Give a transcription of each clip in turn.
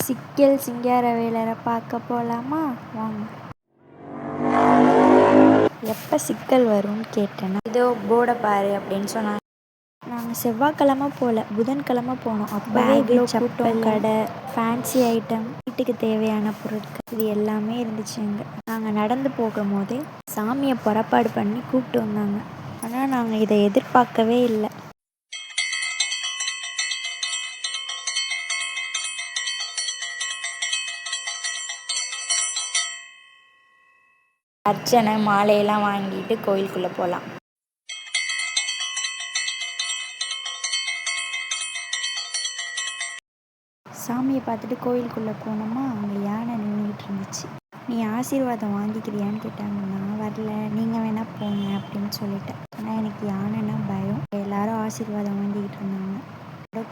சிக்கல் சிங்காரவேலரை பார்க்க போகலாமா வாங்க. எப்போ சிக்கல் வரும்னு கேட்டேன்னா இதோ போர்டை பாரு அப்படின்னு சொன்னாங்க. நாங்கள் செவ்வாய்க்கிழமை போகல, புதன்கிழமை போனோம். அப்போவே இவ்வளோ கூட்டம், கடை, ஃபேன்சி ஐட்டம், வீட்டுக்கு தேவையான பொருட்கள் இது எல்லாமே இருந்துச்சு அங்கே. நாங்கள் நடந்து போகும்போதே சாமியை புறப்பாடு பண்ணி கூப்பிட்டு வந்தாங்க. ஆனால் நாங்கள் இதை எதிர்பார்க்கவே இல்லை. அர்ச்சனை மாலையெல்லாம் வாங்கிட்டு கோயிலுக்குள்ளே போகலாம். சாமியை பார்த்துட்டு கோயிலுக்குள்ளே போனோமா, அங்கே யானை நின்றுக்கிட்டு இருந்துச்சு. நீ ஆசீர்வாதம் வாங்கிக்கிறியான்னு கேட்டாங்க. நான் வரல, நீங்கள் வேணால் போங்க அப்படின்னு சொல்லிட்டேன். ஆனால் எனக்கு யானைன்னா பயம். எல்லாரும் ஆசீர்வாதம் வாங்கிக்கிட்டு இருந்தாங்க.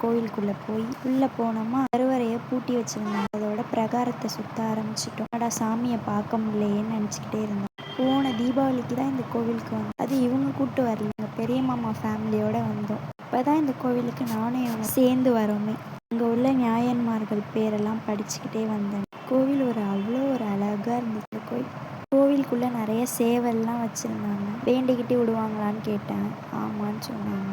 கோயிலுக்குள்ளே போய் உள்ளே போனோமா, கருவறையை பூட்டி வச்சுருந்தாங்க. அதோட பிரகாரத்தை சுற்ற ஆரம்பிச்சிட்டோம். சாமியை பார்க்க முடியலையேன்னு நினச்சிக்கிட்டே இருந்தோம். போன தீபாவளிக்கு தான் இந்த கோவிலுக்கு வந்தோம். அது இவங்க கூப்பிட்டு வரல, எங்கள் பெரிய மாமா ஃபேமிலியோடு வந்தோம். இப்போ தான் இந்த கோவிலுக்கு நானும் இவங்க சேர்ந்து வரோமே. அங்கே உள்ள ஞாயன்மார்கள் பேரெல்லாம் படிச்சுக்கிட்டே வந்தேன். கோவில் அவ்வளோ ஒரு அழகாக இருந்துச்சு. கோவிலுக்குள்ளே நிறைய சேவல்லாம் வச்சுருந்தாங்க. வேண்டிக்கிட்டு விடுவாங்களான்னு கேட்டேன். ஆமான்னு சொன்னாங்க.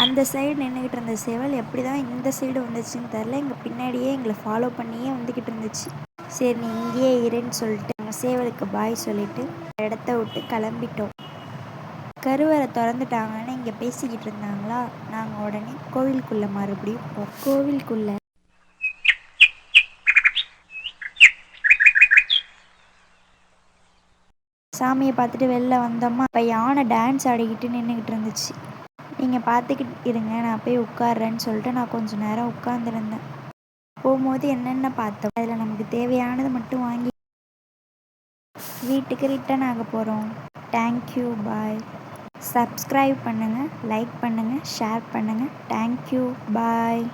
அந்த சைடு நின்றுக்கிட்டு இருந்த சேவல் எப்படி தான் இந்த சைடு வந்துச்சுன்னு தெரில, எங்கள் பின்னாடியே எங்களை ஃபாலோ பண்ணியே வந்துக்கிட்டு இருந்துச்சு. சரி நீ இங்கேயே இருன்னு சொல்லிட்டு நாங்கள் சேவலுக்கு பாய் சொல்லிவிட்டு இடத்த விட்டு கிளம்பிட்டோம். கருவறை திறந்துட்டாங்கன்னு இங்கே பேசிக்கிட்டு இருந்தாங்களா, நாங்கள் உடனே கோவிலுக்குள்ளே மறுபடியும் போகிறோம். கோவிலுக்குள்ளே சாமியை பார்த்துட்டு வெளில வந்தோமா, இப்போ யானை டான்ஸ் ஆடிக்கிட்டு நின்றுக்கிட்டு இருந்துச்சு. நீங்கள் பார்த்துக்கிட்டு இருங்க, நான் போய் உட்கார்றேன்னு சொல்லிட்டு நான் கொஞ்சம் நேரம் உட்காந்துருந்தேன். போகும்போது என்னென்ன பார்த்தோம், அதில் நமக்கு தேவையானது மட்டும் வாங்கி வீட்டுக்கு ரிட்டன் ஆக போகிறோம். தேங்க்யூ, பாய். சப்ஸ்கிரைப் பண்ணுங்கள், லைக் பண்ணுங்கள், ஷேர் பண்ணுங்கள். தேங்க்யூ, பாய்.